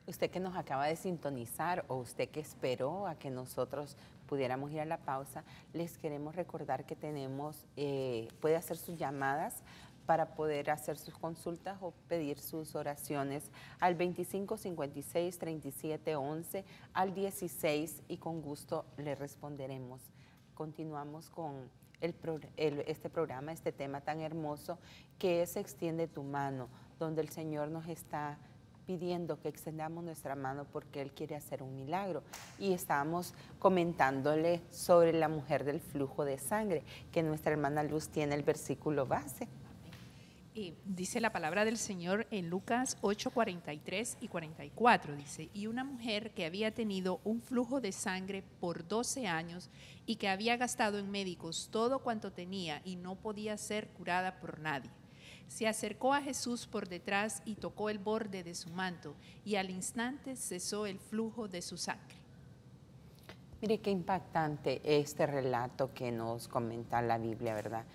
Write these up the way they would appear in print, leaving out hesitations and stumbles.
Usted que nos acaba de sintonizar o usted que esperó a que nosotros pudiéramos ir a la pausa, les queremos recordar que tenemos, puede hacer sus llamadas para poder hacer sus consultas o pedir sus oraciones al 25 56 37 11 al 16 y con gusto le responderemos. Continuamos con este programa, este tema tan hermoso que es Extiende tu mano, donde el Señor nos está pidiendo que extendamos nuestra mano porque Él quiere hacer un milagro. Y estábamos comentándole sobre la mujer del flujo de sangre, que nuestra hermana Luz tiene el versículo base. Y dice la palabra del Señor en Lucas 8, 43 y 44, dice, y una mujer que había tenido un flujo de sangre por 12 años y que había gastado en médicos todo cuanto tenía y no podía ser curada por nadie. Se acercó a Jesús por detrás y tocó el borde de su manto, y al instante cesó el flujo de su sangre. Mire qué impactante este relato que nos comenta la Biblia, ¿verdad?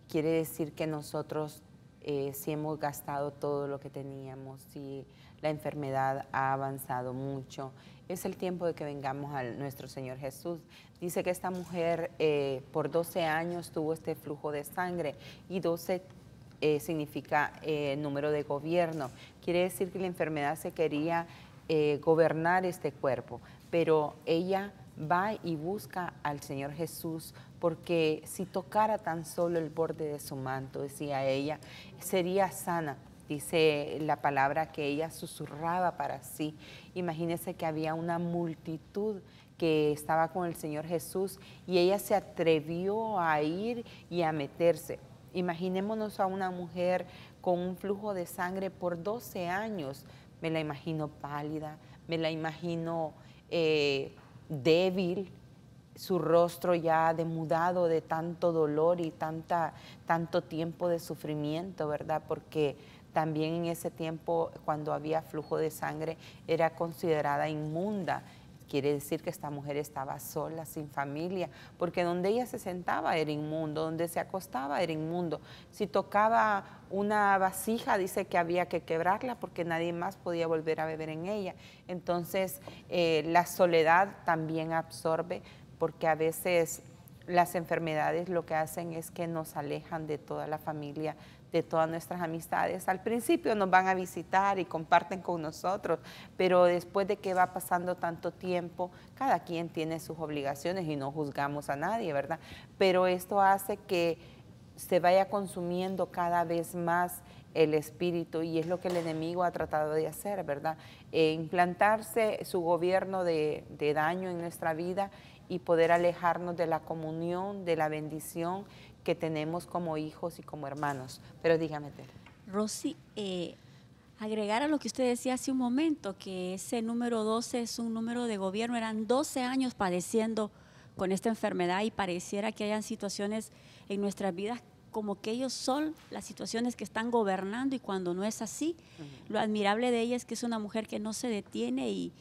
Quiere decir que nosotros, si hemos gastado todo lo que teníamos, si la enfermedad ha avanzado mucho, es el tiempo de que vengamos a nuestro Señor Jesús. Dice que esta mujer por 12 años tuvo este flujo de sangre y 12 significa número de gobierno. Quiere decir que la enfermedad se quería gobernar este cuerpo, pero ella va y busca al Señor Jesús porque si tocara tan solo el borde de su manto, decía ella, sería sana. Dice la palabra que ella susurraba para sí. Imagínese que había una multitud que estaba con el Señor Jesús y ella se atrevió a ir y a meterse. Imaginémonos a una mujer con un flujo de sangre por 12 años. Me la imagino pálida, me la imagino débil, su rostro ya demudado de tanto dolor y tanto tiempo de sufrimiento, ¿verdad? Porque también en ese tiempo, cuando había flujo de sangre, era considerada inmunda. Quiere decir que esta mujer estaba sola, sin familia, porque donde ella se sentaba era inmundo, donde se acostaba era inmundo. Si tocaba una vasija, dice que había que quebrarla porque nadie más podía volver a beber en ella. Entonces, la soledad también absorbe, porque a veces las enfermedades lo que hacen es que nos alejan de toda la familia, de todas nuestras amistades. Al principio nos van a visitar y comparten con nosotros, pero después de que va pasando tanto tiempo, cada quien tiene sus obligaciones y no juzgamos a nadie, ¿verdad? Pero esto hace que se vaya consumiendo cada vez más el espíritu y es lo que el enemigo ha tratado de hacer, ¿verdad? Implantarse su gobierno de daño en nuestra vida y poder alejarnos de la comunión, de la bendición que tenemos como hijos y como hermanos. Pero dígame, Tere. Rosy, agregar a lo que usted decía hace un momento, que ese número 12 es un número de gobierno, eran 12 años padeciendo con esta enfermedad y pareciera que hayan situaciones en nuestras vidas como que ellos son las situaciones que están gobernando y cuando no es así, lo admirable de ella es que es una mujer que no se detiene y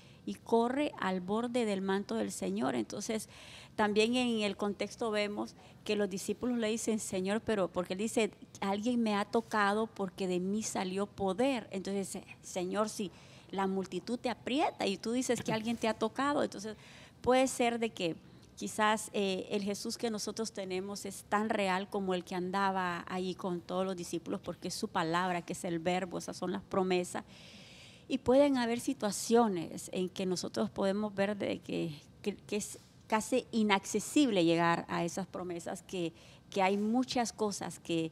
corre al borde del manto del Señor. Entonces, también en el contexto vemos que los discípulos le dicen, Señor, pero porque él dice, alguien me ha tocado porque de mí salió poder. Entonces, Señor, si la multitud te aprieta y tú dices que alguien te ha tocado, entonces puede ser de que quizás el Jesús que nosotros tenemos es tan real como el que andaba allí con todos los discípulos, porque es su palabra, que es el verbo, esas son las promesas. Y pueden haber situaciones en que nosotros podemos ver de que es casi inaccesible llegar a esas promesas, que hay muchas cosas que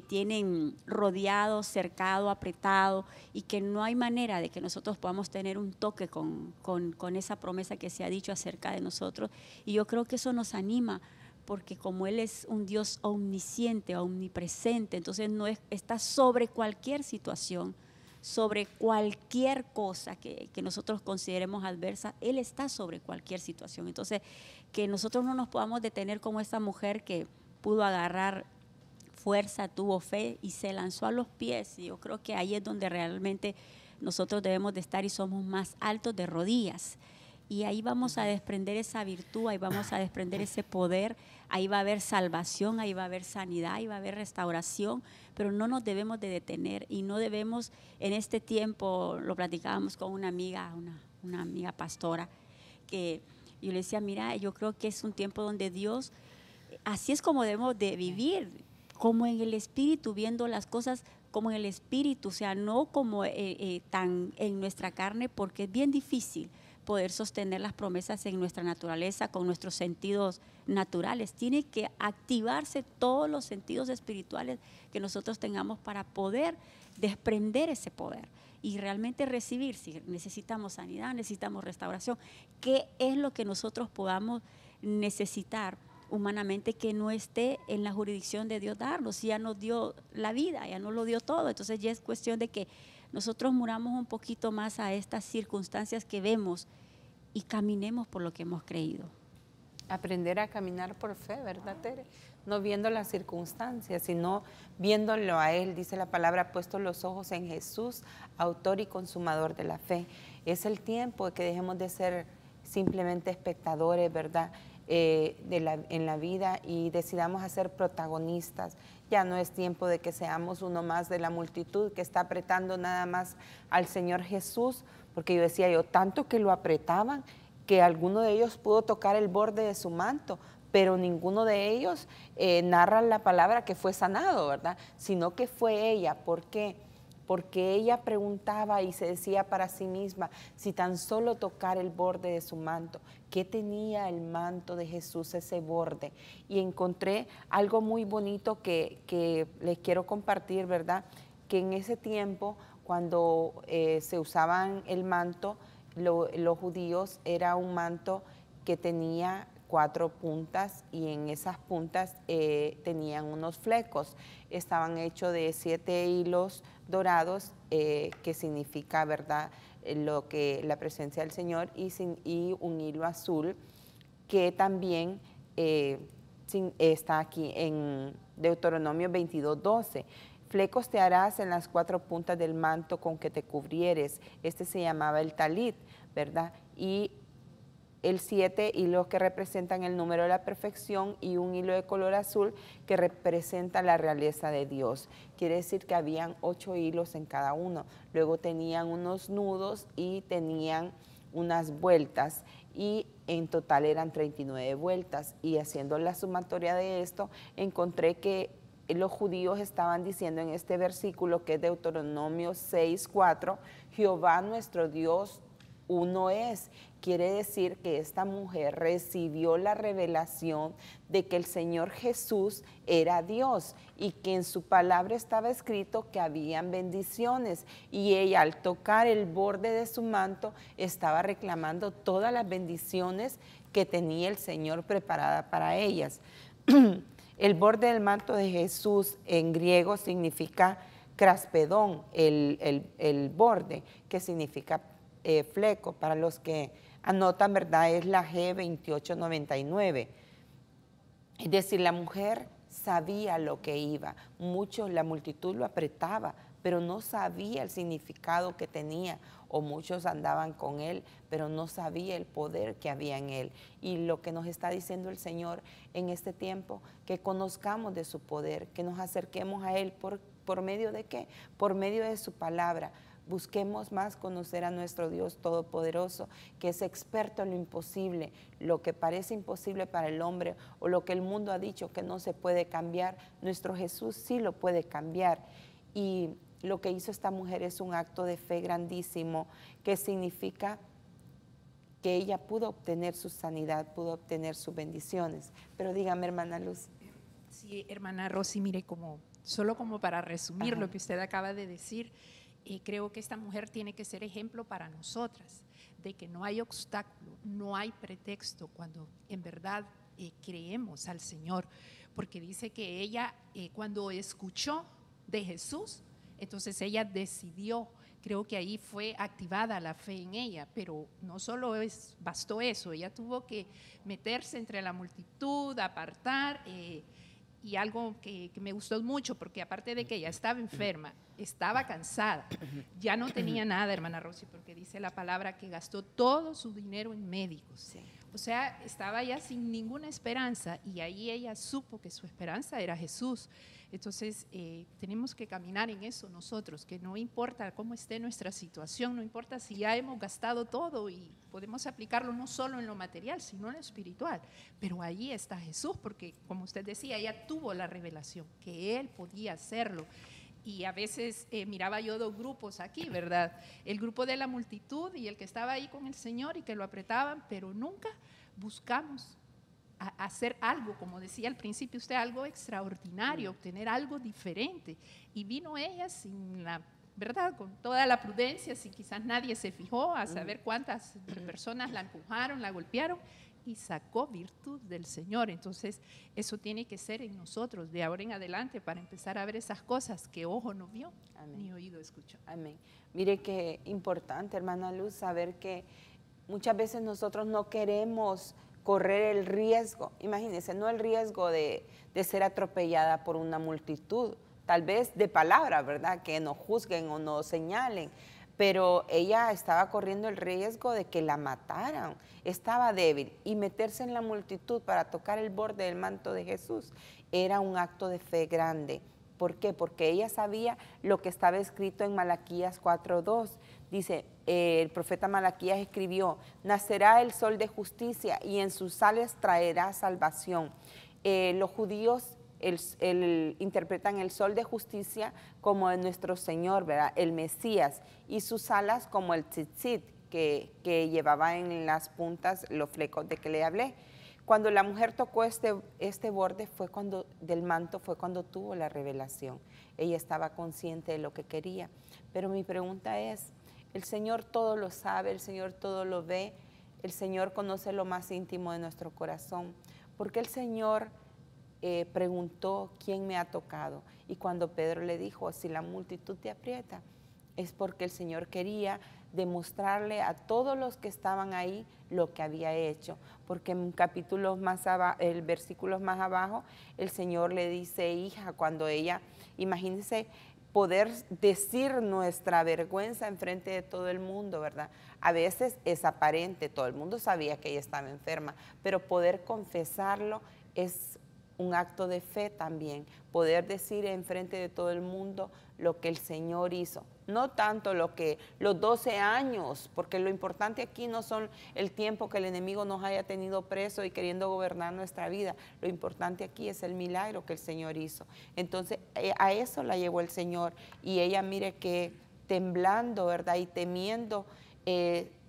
tienen rodeado, cercado, apretado y que no hay manera de que nosotros podamos tener un toque con esa promesa que se ha dicho acerca de nosotros. Y yo creo que eso nos anima porque como Él es un Dios omnisciente, omnipresente, entonces está sobre cualquier situación, sobre cualquier cosa que nosotros consideremos adversa, Él está sobre cualquier situación. Entonces, que nosotros no nos podamos detener como esta mujer que pudo agarrar fuerza, tuvo fe y se lanzó a los pies. Y yo creo que ahí es donde realmente nosotros debemos de estar y somos más altos de rodillas. Y ahí vamos a desprender esa virtud, ahí vamos a desprender ese poder, ahí va a haber salvación, ahí va a haber sanidad, ahí va a haber restauración, pero no nos debemos de detener y no debemos, en este tiempo, lo platicábamos con una amiga, una amiga pastora, que yo le decía, mira, yo creo que es un tiempo donde Dios, así es como debemos de vivir, como en el Espíritu, viendo las cosas como en el Espíritu, o sea, no como tan en nuestra carne, porque es bien difícil poder sostener las promesas en nuestra naturaleza, con nuestros sentidos naturales. Tiene que activarse todos los sentidos espirituales que nosotros tengamos para poder desprender ese poder y realmente recibir. Si necesitamos sanidad, necesitamos restauración, ¿qué es lo que nosotros podamos necesitar humanamente que no esté en la jurisdicción de Dios darnos? Si ya nos dio la vida, ya nos lo dio todo, entonces ya es cuestión de que nosotros muramos un poquito más a estas circunstancias que vemos y caminemos por lo que hemos creído. Aprender a caminar por fe, ¿verdad, Tere? No viendo las circunstancias, sino viéndolo a Él. Dice la palabra, puesto los ojos en Jesús, autor y consumador de la fe. Es el tiempo de que dejemos de ser simplemente espectadores, ¿verdad? En la vida y decidamos a ser protagonistas. Ya no es tiempo de que seamos uno más de la multitud que está apretando nada más al Señor Jesús, porque yo decía, tanto que lo apretaban, que alguno de ellos pudo tocar el borde de su manto, pero ninguno de ellos narra la palabra que fue sanado, ¿verdad? Sino que fue ella. ¿Por qué? Porque ella preguntaba y se decía para sí misma, si tan solo tocar el borde de su manto. ¿Qué tenía el manto de Jesús, ese borde? Y encontré algo muy bonito que les quiero compartir, ¿verdad? Que en ese tiempo, cuando se usaban el manto, los judíos, era un manto que tenía 4 puntas y en esas puntas tenían unos flecos. Estaban hechos de 7 hilos dorados, que significa, ¿verdad?, la presencia del Señor, y un hilo azul que también está aquí en Deuteronomio 22:12. Flecos te harás en las 4 puntas del manto con que te cubrieres. Este se llamaba el talit, ¿verdad? Y el 7 hilos que representan el número de la perfección y un hilo de color azul que representa la realeza de Dios. Quiere decir que habían 8 hilos en cada uno. Luego tenían unos nudos y tenían unas vueltas y en total eran 39 vueltas. Y haciendo la sumatoria de esto, encontré que los judíos estaban diciendo en este versículo, que es Deuteronomio 6:4, Jehová nuestro Dios uno es. Quiere decir que esta mujer recibió la revelación de que el Señor Jesús era Dios y que en su palabra estaba escrito que habían bendiciones, y ella, al tocar el borde de su manto, estaba reclamando todas las bendiciones que tenía el Señor preparada para ellas. El borde del manto de Jesús en griego significa craspedón, el borde, que significa fleco. Para los que anotan, ¿verdad?, es la G2899. Es decir, la mujer sabía lo que iba. La multitud lo apretaba, pero no sabía el significado que tenía, o muchos andaban con él, pero no sabía el poder que había en él. Y lo que nos está diciendo el Señor en este tiempo, que conozcamos de su poder, que nos acerquemos a él, ¿por medio de qué? Por medio de su palabra. Busquemos más conocer a nuestro Dios Todopoderoso, que es experto en lo imposible. Lo que parece imposible para el hombre, o lo que el mundo ha dicho que no se puede cambiar, nuestro Jesús sí lo puede cambiar. Y lo que hizo esta mujer es un acto de fe grandísimo, que significa que ella pudo obtener su sanidad, pudo obtener sus bendiciones. Pero dígame, hermana Luz. Sí, hermana Rosy, mire, solo como para resumir Ajá. lo que usted acaba de decir, creo que esta mujer tiene que ser ejemplo para nosotras, de que no hay obstáculo, no hay pretexto cuando en verdad creemos al Señor, porque dice que ella cuando escuchó de Jesús, entonces ella decidió. Creo que ahí fue activada la fe en ella, pero no solo bastó eso, ella tuvo que meterse entre la multitud, apartar, y algo que me gustó mucho, porque aparte de que ella estaba enferma, estaba cansada, ya no tenía nada, hermana Rosy, porque dice la palabra que gastó todo su dinero en médicos. Sí. O sea, estaba ya sin ninguna esperanza y ahí ella supo que su esperanza era Jesús. Entonces, tenemos que caminar en eso nosotros, que no importa cómo esté nuestra situación, no importa si ya hemos gastado todo y podemos aplicarlo no solo en lo material, sino en lo espiritual. Pero ahí está Jesús, porque como usted decía, ella tuvo la revelación, que Él podía hacerlo. Y a veces miraba yo dos grupos aquí, ¿verdad? El grupo de la multitud y el que estaba ahí con el Señor y que lo apretaban, pero nunca buscamos hacer algo, como decía al principio usted, algo extraordinario, obtener algo diferente. Y vino ella sin la, ¿verdad? Con toda la prudencia, si quizás nadie se fijó, a saber cuántas personas la empujaron, la golpearon, y sacó virtud del Señor. Entonces, eso tiene que ser en nosotros, de ahora en adelante, para empezar a ver esas cosas que ojo no vio, Amén. ni oído escuchó. Amén. Mire qué importante, hermana Luz, saber que muchas veces nosotros no queremos correr el riesgo, imagínense, no el riesgo de ser atropellada por una multitud, tal vez de palabra, ¿verdad? Que nos juzguen o nos señalen, pero ella estaba corriendo el riesgo de que la mataran, estaba débil, y meterse en la multitud para tocar el borde del manto de Jesús era un acto de fe grande. ¿Por qué? Porque ella sabía lo que estaba escrito en Malaquías 4:2. Dice, el profeta Malaquías escribió, nacerá el sol de justicia y en sus alas traerá salvación. Los judíos interpretan el sol de justicia como nuestro Señor, ¿verdad? El Mesías, y sus alas como el tzitzit, que llevaba en las puntas los flecos de que le hablé. Cuando la mujer tocó este borde del manto fue cuando tuvo la revelación. Ella estaba consciente de lo que quería. Pero mi pregunta es, el Señor todo lo sabe, el Señor todo lo ve, el Señor conoce lo más íntimo de nuestro corazón. ¿Por qué el Señor preguntó quién me ha tocado? Y cuando Pedro le dijo, si la multitud te aprieta, es porque el Señor quería demostrarle a todos los que estaban ahí lo que había hecho, porque en capítulos más abajo, el versículos más abajo, el Señor le dice, hija, cuando ella, imagínense poder decir nuestra vergüenza enfrente de todo el mundo, ¿verdad? A veces es aparente, todo el mundo sabía que ella estaba enferma, pero poder confesarlo es un acto de fe también, poder decir enfrente de todo el mundo lo que el Señor hizo. No tanto los 12 años, porque lo importante aquí no son el tiempo que el enemigo nos haya tenido preso y queriendo gobernar nuestra vida. Lo importante aquí es el milagro que el Señor hizo. Entonces, a eso la llevó el Señor. Y ella, mire que temblando, ¿verdad? Y temiendo,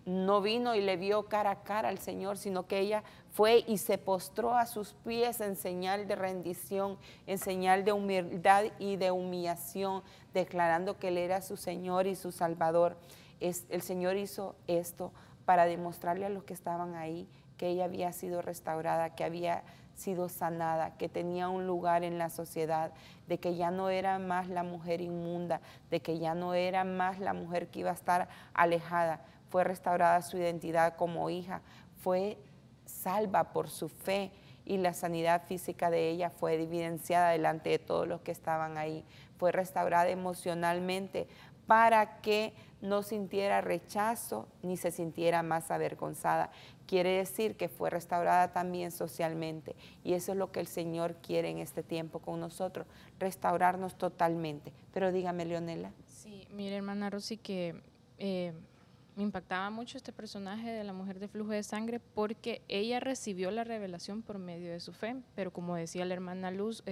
no vino y le vio cara a cara al Señor, sino que ella fue y se postró a sus pies en señal de rendición, en señal de humildad y de humillación, declarando que Él era su Señor y su Salvador. El Señor hizo esto para demostrarle a los que estaban ahí que ella había sido restaurada, que había sido sanada, que tenía un lugar en la sociedad, de que ya no era más la mujer inmunda, de que ya no era más la mujer que iba a estar alejada. Fue restaurada su identidad como hija, fue salva por su fe, y la sanidad física de ella fue evidenciada delante de todos los que estaban ahí. Fue restaurada emocionalmente para que no sintiera rechazo ni se sintiera más avergonzada. Quiere decir que fue restaurada también socialmente, y eso es lo que el Señor quiere en este tiempo con nosotros, restaurarnos totalmente. Pero dígame, Leonela. Sí, mire, hermana Rosy, que me impactaba mucho este personaje de la mujer de flujo de sangre, porque ella recibió la revelación por medio de su fe, pero como decía la hermana Luz,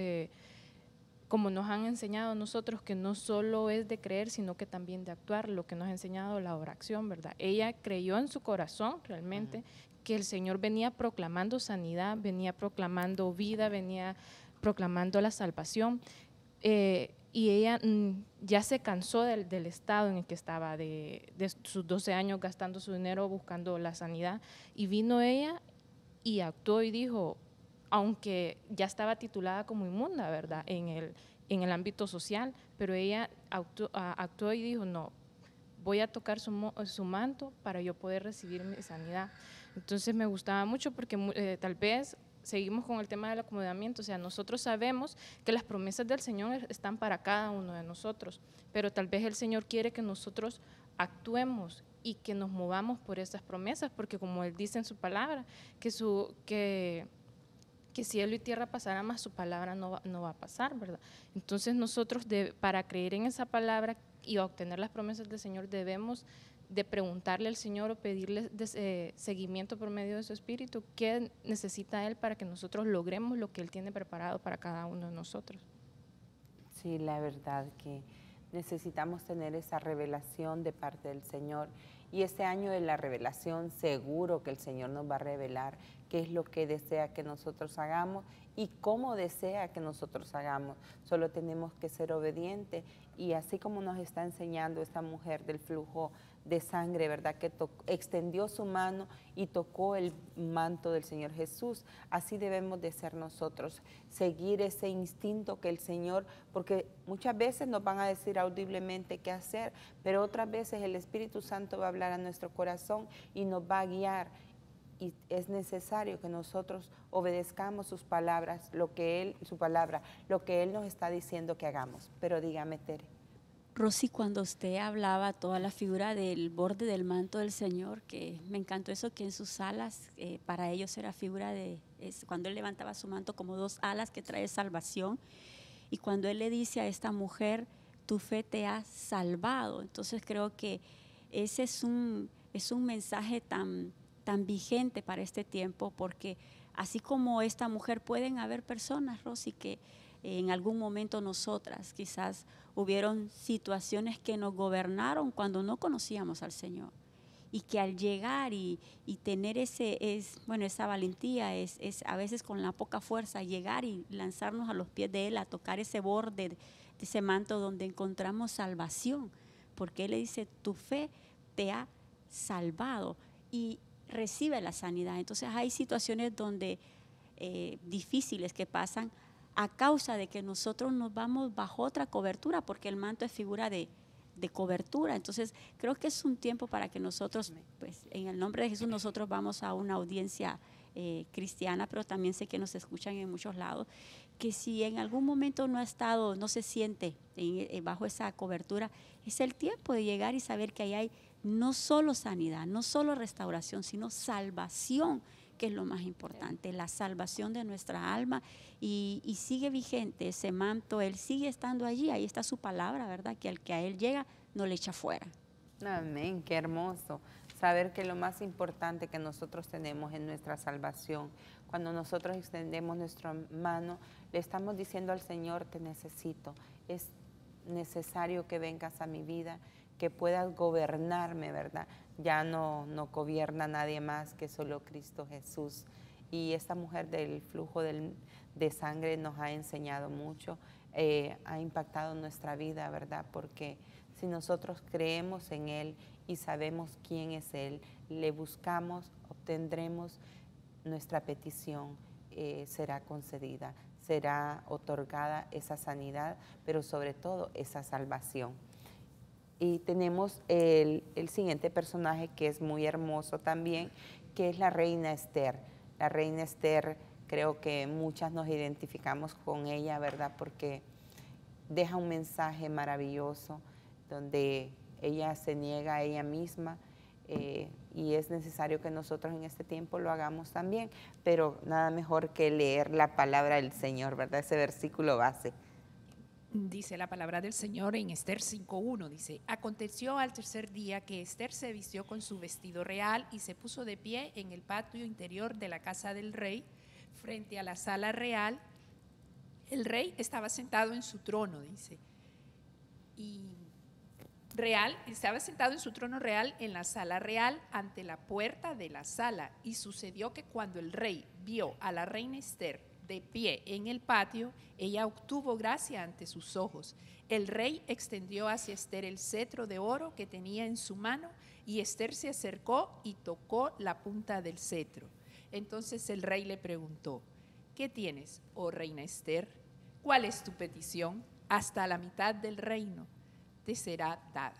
como nos han enseñado a nosotros, que no solo es de creer, sino que también de actuar, lo que nos ha enseñado la oración, ¿verdad? Ella creyó en su corazón realmente que el Señor venía proclamando sanidad, venía proclamando vida, venía proclamando la salvación, y ella ya se cansó del estado en el que estaba, de sus 12 años gastando su dinero buscando la sanidad, y vino ella y actuó y dijo, aunque ya estaba titulada como inmunda, ¿verdad?, en el ámbito social, pero ella actuó y dijo, no, voy a tocar su manto para yo poder recibir mi sanidad. Entonces me gustaba mucho porque tal vez seguimos con el tema del acomodamiento, o sea, nosotros sabemos que las promesas del Señor están para cada uno de nosotros, pero tal vez el Señor quiere que nosotros actuemos y que nos movamos por esas promesas, porque como Él dice en su palabra, que cielo y tierra pasará, más su palabra no va a pasar, ¿verdad? Entonces nosotros para creer en esa palabra y obtener las promesas del Señor debemos de preguntarle al Señor o pedirle seguimiento por medio de su Espíritu, qué necesita Él para que nosotros logremos lo que Él tiene preparado para cada uno de nosotros. Sí, la verdad que necesitamos tener esa revelación de parte del Señor. Y este año de la revelación, seguro que el Señor nos va a revelar qué es lo que desea que nosotros hagamos y cómo desea que nosotros hagamos. Solo tenemos que ser obedientes, y así como nos está enseñando esta mujer del flujo de sangre, ¿verdad? Que extendió su mano y tocó el manto del Señor Jesús. Así debemos de ser nosotros, seguir ese instinto que el Señor, porque muchas veces nos van a decir audiblemente qué hacer, pero otras veces el Espíritu Santo va a hablar a nuestro corazón y nos va a guiar. Y es necesario que nosotros obedezcamos sus palabras, su palabra, lo que Él nos está diciendo que hagamos. Pero dígame, Tere. Rosy, cuando usted hablaba toda la figura del borde del manto del Señor, que me encantó eso, que en sus alas, para ellos era figura cuando Él levantaba su manto como dos alas que trae salvación, y cuando Él le dice a esta mujer, tu fe te ha salvado. Entonces creo que ese es un mensaje tan vigente para este tiempo, porque así como esta mujer, pueden haber personas, Rosy, que en algún momento nosotras quizás hubieron situaciones que nos gobernaron cuando no conocíamos al Señor, y que al llegar y tener esa valentía, es a veces con la poca fuerza llegar y lanzarnos a los pies de Él, a tocar ese borde de ese manto donde encontramos salvación, porque Él le dice, tu fe te ha salvado, y recibe la sanidad. Entonces hay situaciones donde difíciles que pasan a causa de que nosotros nos vamos bajo otra cobertura, porque el manto es figura de cobertura. Entonces creo que es un tiempo para que nosotros, pues en el nombre de Jesús, nosotros vamos a una audiencia cristiana, pero también sé que nos escuchan en muchos lados, que si en algún momento no se siente bajo esa cobertura, es el tiempo de llegar y saber que ahí hay no solo sanidad, no solo restauración, sino salvación, que es lo más importante, la salvación de nuestra alma, y sigue vigente ese manto, Él sigue estando allí, ahí está su palabra, ¿verdad? Que al que a Él llega no le echa fuera. Amén, qué hermoso. Saber que lo más importante que nosotros tenemos es nuestra salvación. Cuando nosotros extendemos nuestra mano, le estamos diciendo al Señor, te necesito, es necesario que vengas a mi vida, que puedas gobernarme, ¿verdad? Ya no gobierna nadie más que solo Cristo Jesús. Y esta mujer del flujo de sangre nos ha enseñado mucho, ha impactado nuestra vida, ¿verdad? Porque si nosotros creemos en Él y sabemos quién es Él, le buscamos, obtendremos nuestra petición, será concedida, será otorgada esa sanidad, pero sobre todo esa salvación. Y tenemos el siguiente personaje que es muy hermoso también, que es la reina Esther. La reina Esther, creo que muchas nos identificamos con ella, ¿verdad? Porque deja un mensaje maravilloso donde ella se niega a ella misma, y es necesario que nosotros en este tiempo lo hagamos también, pero nada mejor que leer la palabra del Señor, ¿verdad? Ese versículo base. Dice la palabra del Señor en Esther 5:1, dice, aconteció al tercer día que Esther se vistió con su vestido real y se puso de pie en el patio interior de la casa del rey, frente a la sala real. El rey estaba sentado en su trono, dice, estaba sentado en su trono real en la sala real ante la puerta de la sala, y sucedió que cuando el rey vio a la reina Esther de pie en el patio, ella obtuvo gracia ante sus ojos. El rey extendió hacia Esther el cetro de oro que tenía en su mano, y Esther se acercó y tocó la punta del cetro. Entonces el rey le preguntó, ¿qué tienes, oh reina Esther? ¿Cuál es tu petición? Hasta la mitad del reino te será dada.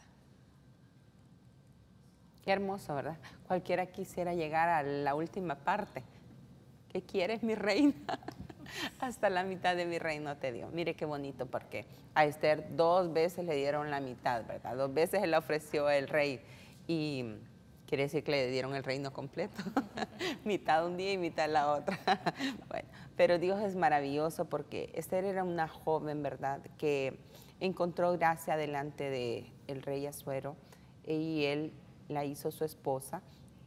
Qué hermoso, ¿verdad? Cualquiera quisiera llegar a la última parte, ¿qué quieres, mi reina? Hasta la mitad de mi reino te dio. Mire qué bonito, porque a Esther 2 veces le dieron la mitad, ¿verdad? 2 veces él le ofreció el rey y quiere decir que le dieron el reino completo. Mitad un día y mitad la otra. Bueno, pero Dios es maravilloso porque Esther era una joven, ¿verdad? Que encontró gracia delante del rey Asuero y él la hizo su esposa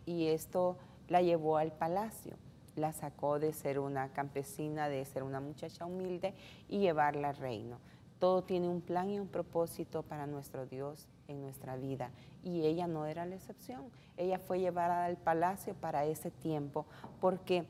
y esto la llevó al palacio. La sacó de ser una campesina, de ser una muchacha humilde y llevarla al reino. Todo tiene un plan y un propósito para nuestro Dios en nuestra vida y ella no era la excepción. Ella fue llevada al palacio para ese tiempo porque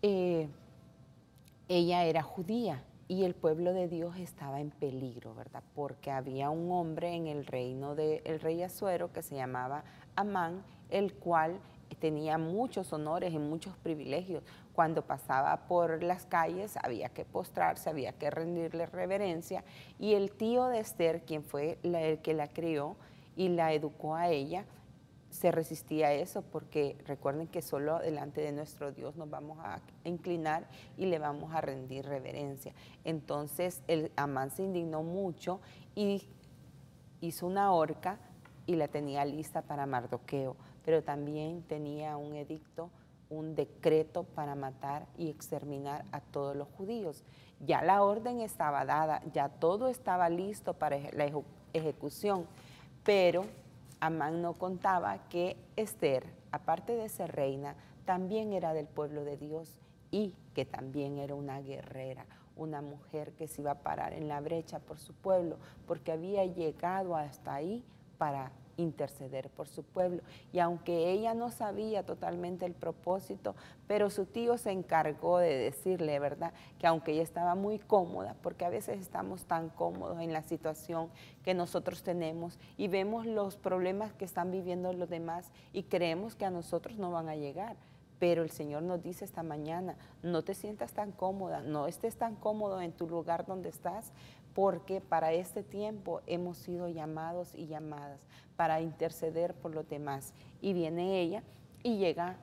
ella era judía y el pueblo de Dios estaba en peligro, ¿verdad? Porque había un hombre en el reino del rey Asuero que se llamaba Amán, el cual tenía muchos honores y muchos privilegios. Cuando pasaba por las calles había que postrarse, había que rendirle reverencia y el tío de Esther, quien fue el que la crió y la educó a ella, se resistía a eso porque recuerden que solo delante de nuestro Dios nos vamos a inclinar y le vamos a rendir reverencia. Entonces el Amán se indignó mucho y hizo una horca y la tenía lista para Mardoqueo, pero también tenía un edicto, un decreto para matar y exterminar a todos los judíos. Ya la orden estaba dada, ya todo estaba listo para la ejecución, pero Amán no contaba que Esther, aparte de ser reina, también era del pueblo de Dios y que también era una guerrera, una mujer que se iba a parar en la brecha por su pueblo, porque había llegado hasta ahí para interceder por su pueblo. Y aunque ella no sabía totalmente el propósito, pero su tío se encargó de decirle, ¿verdad?, que aunque ella estaba muy cómoda, porque a veces estamos tan cómodos en la situación que nosotros tenemos y vemos los problemas que están viviendo los demás y creemos que a nosotros no van a llegar. Pero el Señor nos dice esta mañana, no te sientas tan cómoda, no estés tan cómodo en tu lugar donde estás, porque para este tiempo hemos sido llamados y llamadas para interceder por los demás. Y viene ella y llega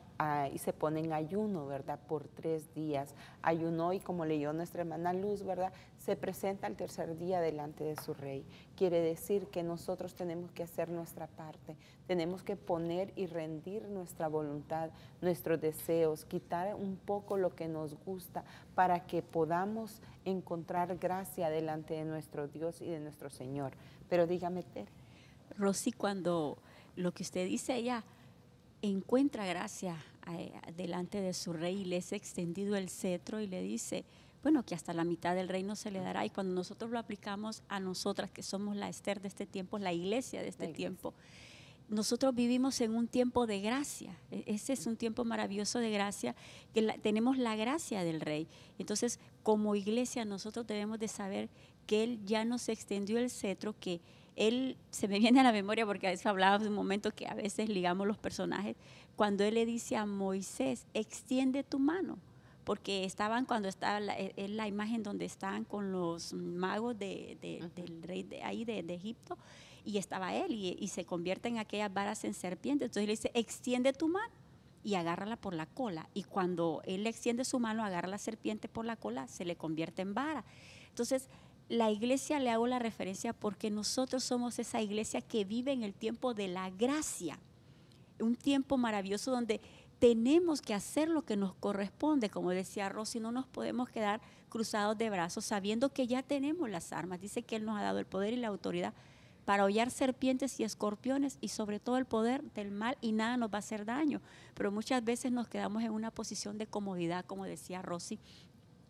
y se pone en ayuno, ¿verdad? Por 3 días. Ayunó y como leyó nuestra hermana Luz, ¿verdad? Se presenta al tercer día delante de su rey. Quiere decir que nosotros tenemos que hacer nuestra parte. Tenemos que poner y rendir nuestra voluntad, nuestros deseos, quitar un poco lo que nos gusta para que podamos encontrar gracia delante de nuestro Dios y de nuestro Señor. Pero dígame, Tere. Rosy, cuando lo que usted dice, ella encuentra gracia delante de su rey y le es extendido el cetro y le dice, bueno, que hasta la mitad del reino se le dará. Y cuando nosotros lo aplicamos a nosotras, que somos la Esther de este tiempo, la iglesia de este tiempo, nosotros vivimos en un tiempo de gracia. Ese es un tiempo maravilloso de gracia, que tenemos la gracia del rey. Entonces, como iglesia, nosotros debemos de saber que Él ya nos extendió el cetro, que Él, se me viene a la memoria porque a veces hablaba de un momento que a veces ligamos los personajes, cuando Él le dice a Moisés, extiende tu mano, porque estaban, cuando estaba la imagen donde estaban con los magos del rey de ahí de Egipto, y estaba él y se convierte en aquellas varas en serpientes. Entonces le dice, extiende tu mano y agárrala por la cola. Y cuando él le extiende su mano, agarra la serpiente por la cola, se le convierte en vara. Entonces, la iglesia, le hago la referencia porque nosotros somos esa iglesia que vive en el tiempo de la gracia. Un tiempo maravilloso donde tenemos que hacer lo que nos corresponde. Como decía Rosy, no nos podemos quedar cruzados de brazos sabiendo que ya tenemos las armas. Dice que Él nos ha dado el poder y la autoridad para hollar serpientes y escorpiones y sobre todo el poder del mal, y nada nos va a hacer daño. Pero muchas veces nos quedamos en una posición de comodidad, como decía Rosy.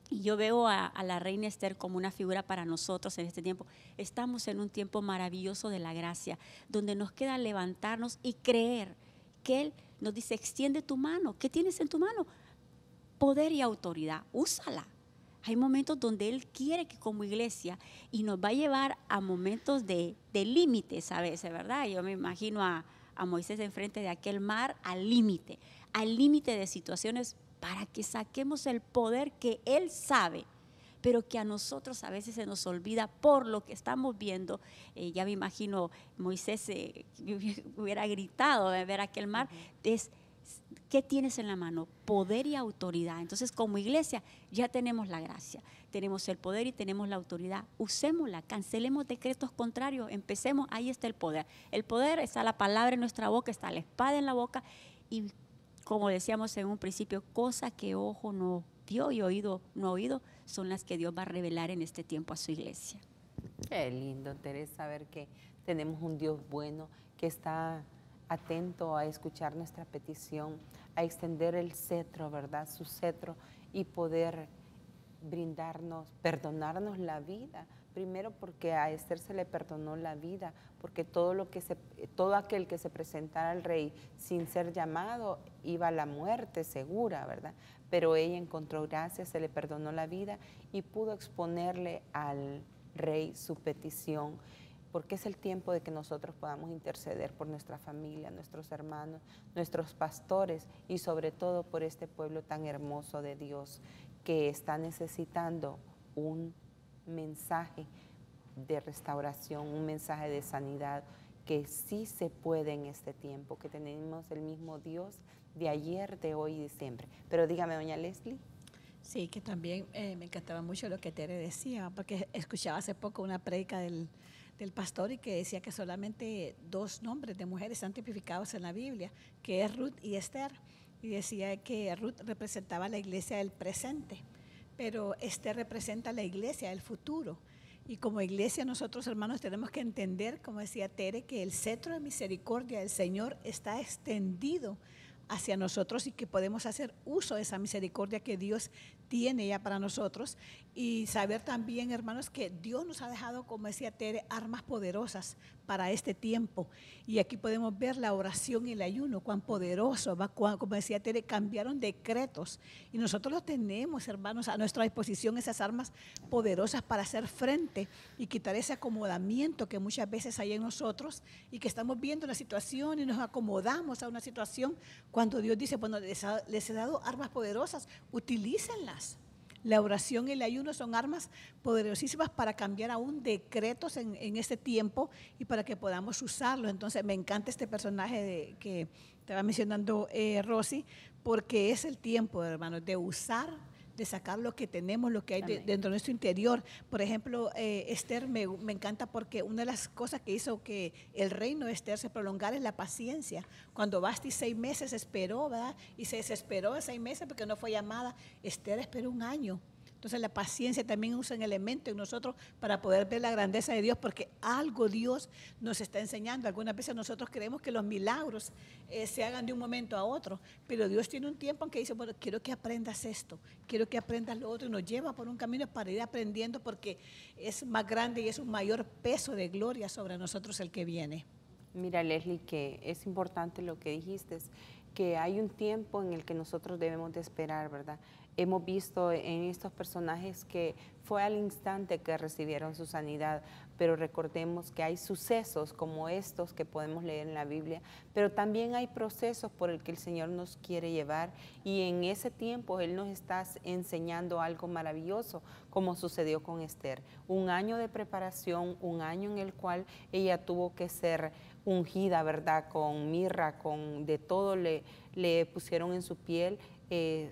Y yo veo a la reina Esther como una figura para nosotros en este tiempo. Estamos en un tiempo maravilloso de la gracia, donde nos queda levantarnos y creer que Él nos dice, extiende tu mano. ¿Qué tienes en tu mano? Poder y autoridad, úsala. Hay momentos donde Él quiere que como iglesia, y nos va a llevar a momentos de límites a veces, ¿verdad? Yo me imagino a Moisés enfrente de aquel mar al límite de situaciones para que saquemos el poder que Él sabe, pero que a nosotros a veces se nos olvida por lo que estamos viendo. Ya me imagino Moisés hubiera gritado de ver aquel mar. ¿Qué tienes en la mano? Poder y autoridad. Entonces, como iglesia, ya tenemos la gracia, tenemos el poder y tenemos la autoridad. Usémosla, cancelemos decretos contrarios, empecemos, ahí está el poder. El poder está la palabra en nuestra boca, está la espada en la boca y, como decíamos en un principio, cosas que ojo no vio y oído no ha oído, son las que Dios va a revelar en este tiempo a su iglesia. Qué lindo, Teresa, saber que tenemos un Dios bueno que está atento a escuchar nuestra petición, a extender el cetro, ¿verdad? Su cetro y poder brindarnos, perdonarnos la vida. Primero porque a Esther se le perdonó la vida, porque todo aquel que se presentara al rey sin ser llamado iba a la muerte segura, ¿verdad? Pero ella encontró gracia, se le perdonó la vida y pudo exponerle al rey su petición, porque es el tiempo de que nosotros podamos interceder por nuestra familia, nuestros hermanos, nuestros pastores y sobre todo por este pueblo tan hermoso de Dios que está necesitando un mensaje de restauración, un mensaje de sanidad, que sí se puede en este tiempo, que tenemos el mismo Dios de ayer, de hoy y de siempre. Pero dígame, doña Leslie. Sí, que también me encantaba mucho lo que Tere decía, porque escuchaba hace poco una prédica del pastor y que decía que solamente 2 nombres de mujeres están tipificados en la Biblia, que es Ruth y Esther. Y decía que Ruth representaba la iglesia del presente, pero Esther representa la iglesia del futuro. Y como iglesia nosotros, hermanos, tenemos que entender, como decía Tere, que el cetro de misericordia del Señor está extendido hacia nosotros y que podemos hacer uso de esa misericordia que Dios tiene ya para nosotros, y saber también, hermanos, que Dios nos ha dejado, como decía Tere, armas poderosas para este tiempo. Y aquí podemos ver la oración y el ayuno, cuán poderoso, como decía Tere, cambiaron decretos. Y nosotros lo tenemos, hermanos, a nuestra disposición, esas armas poderosas para hacer frente y quitar ese acomodamiento que muchas veces hay en nosotros y que estamos viendo una situación y nos acomodamos a una situación, cuando Dios dice, bueno, les he dado armas poderosas, utilícenlas. La oración y el ayuno son armas poderosísimas para cambiar aún decretos en este tiempo y para que podamos usarlo. Entonces me encanta este personaje que estaba mencionando Rosy, porque es el tiempo, hermanos, de usar, de sacar lo que tenemos, lo que hay dentro de nuestro interior. Por ejemplo, Esther me encanta porque una de las cosas que hizo que el reino de Esther se prolongara es la paciencia. Cuando Vasti 6 meses esperó, ¿verdad? Y se desesperó de 6 meses porque no fue llamada, Esther esperó 1 año. Entonces la paciencia también usa un elemento en nosotros para poder ver la grandeza de Dios, porque algo Dios nos está enseñando. Algunas veces nosotros creemos que los milagros se hagan de un momento a otro, pero Dios tiene un tiempo en que dice, bueno, quiero que aprendas esto, quiero que aprendas lo otro, y nos lleva por un camino para ir aprendiendo, porque es más grande y es un mayor peso de gloria sobre nosotros el que viene. Mira, Leslie, que es importante lo que dijiste, que hay un tiempo en el que nosotros debemos de esperar, ¿verdad? Hemos visto en estos personajes que fue al instante que recibieron su sanidad, pero recordemos que hay sucesos como estos que podemos leer en la Biblia, pero también hay procesos por el que el Señor nos quiere llevar, y en ese tiempo Él nos está enseñando algo maravilloso, como sucedió con Esther. 1 año de preparación, 1 año en el cual ella tuvo que ser ungida, ¿verdad? Con mirra, de todo le pusieron en su piel.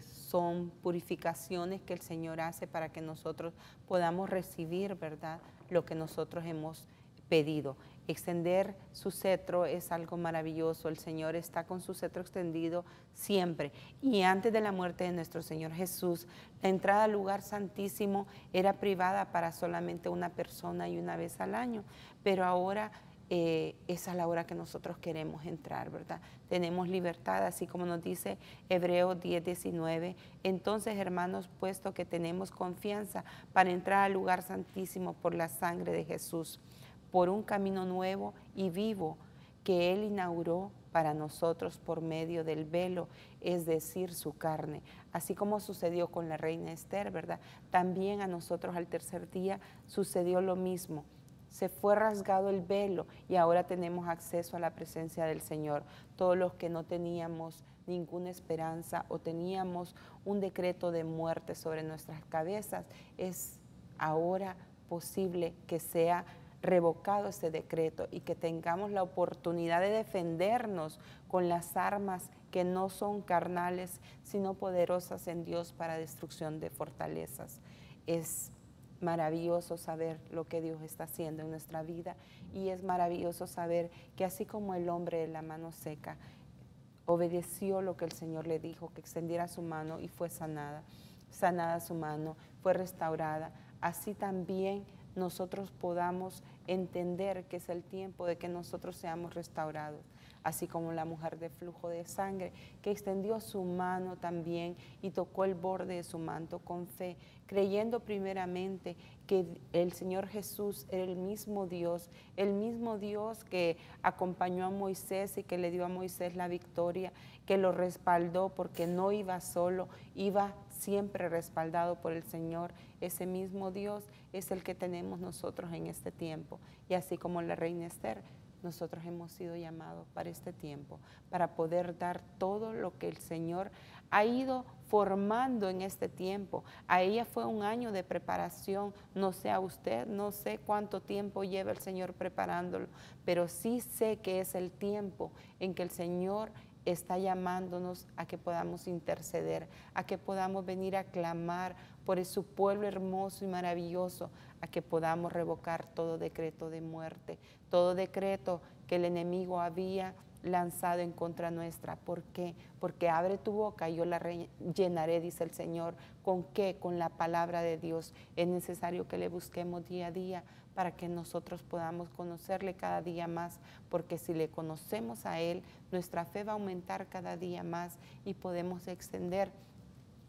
Son purificaciones que el Señor hace para que nosotros podamos recibir, ¿verdad?, lo que nosotros hemos pedido. Extender su cetro es algo maravilloso. El Señor está con su cetro extendido siempre. Y antes de la muerte de nuestro Señor Jesús, la entrada al lugar santísimo era privada para solamente una persona y una vez al año. Pero ahora es a la hora que nosotros queremos entrar, ¿verdad? Tenemos libertad, así como nos dice Hebreos 10:19. Entonces, hermanos, puesto que tenemos confianza para entrar al lugar santísimo por la sangre de Jesús, por un camino nuevo y vivo que Él inauguró para nosotros por medio del velo, es decir, su carne. Así como sucedió con la reina Esther, ¿verdad? También a nosotros al tercer día sucedió lo mismo. Se fue rasgado el velo y ahora tenemos acceso a la presencia del Señor. Todos los que no teníamos ninguna esperanza o teníamos un decreto de muerte sobre nuestras cabezas, es ahora posible que sea revocado este decreto y que tengamos la oportunidad de defendernos con las armas que no son carnales, sino poderosas en Dios para destrucción de fortalezas. Es maravilloso saber lo que Dios está haciendo en nuestra vida y es maravilloso saber que así como el hombre de la mano seca obedeció lo que el Señor le dijo, que extendiera su mano y fue sanada su mano, fue restaurada, así también nosotros podamos entender que es el tiempo de que nosotros seamos restaurados, así como la mujer de flujo de sangre que extendió su mano también y tocó el borde de su manto con fe, creyendo primeramente que el Señor Jesús era el mismo Dios que acompañó a Moisés y que le dio a Moisés la victoria, que lo respaldó porque no iba solo, iba siempre respaldado por el Señor. Ese mismo Dios es el que tenemos nosotros en este tiempo. Y así como la reina Esther, nosotros hemos sido llamados para este tiempo, para poder dar todo lo que el Señor ha ido formando en este tiempo. A ella fue un año de preparación, no sé a usted, no sé cuánto tiempo lleva el Señor preparándolo, pero sí sé que es el tiempo en que el Señor está llamándonos a que podamos interceder, a que podamos venir a clamar por su pueblo hermoso y maravilloso, a que podamos revocar todo decreto de muerte, todo decreto que el enemigo había lanzado en contra nuestra. ¿Por qué? Porque abre tu boca y yo la llenaré, dice el Señor. ¿Con qué? Con la palabra de Dios. Es necesario que le busquemos día a día para que nosotros podamos conocerle cada día más, porque si le conocemos a Él, nuestra fe va a aumentar cada día más y podemos extender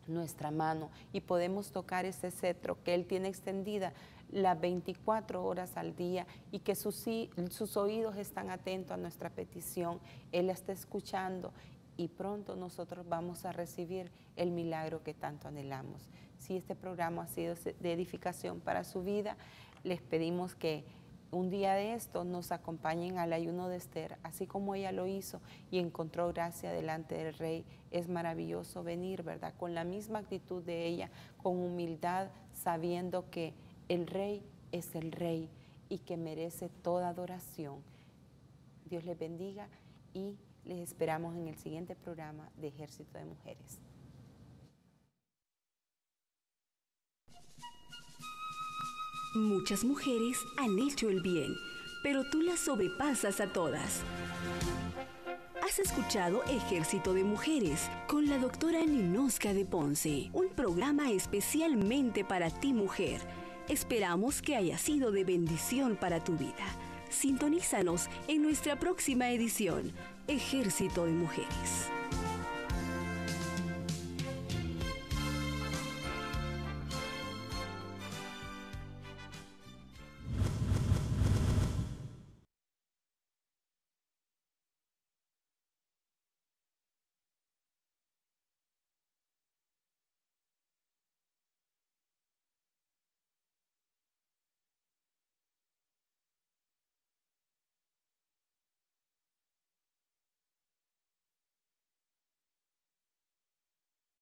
nuestra mano y podemos tocar ese cetro que Él tiene extendida las 24 horas al día y que sus oídos están atentos a nuestra petición. Él la está escuchando y pronto nosotros vamos a recibir el milagro que tanto anhelamos. Si este programa ha sido de edificación para su vida, les pedimos que un día de esto nos acompañen al ayuno de Esther, así como ella lo hizo y encontró gracia delante del rey. Es maravilloso venir, ¿verdad? Con la misma actitud de ella, con humildad, sabiendo que el rey es el rey y que merece toda adoración. Dios les bendiga y les esperamos en el siguiente programa de Ejército de Mujeres. Muchas mujeres han hecho el bien, pero tú las sobrepasas a todas. Has escuchado Ejército de Mujeres con la doctora Ninosca de Ponce, un programa especialmente para ti, mujer. Esperamos que haya sido de bendición para tu vida. Sintonízanos en nuestra próxima edición, Ejército de Mujeres.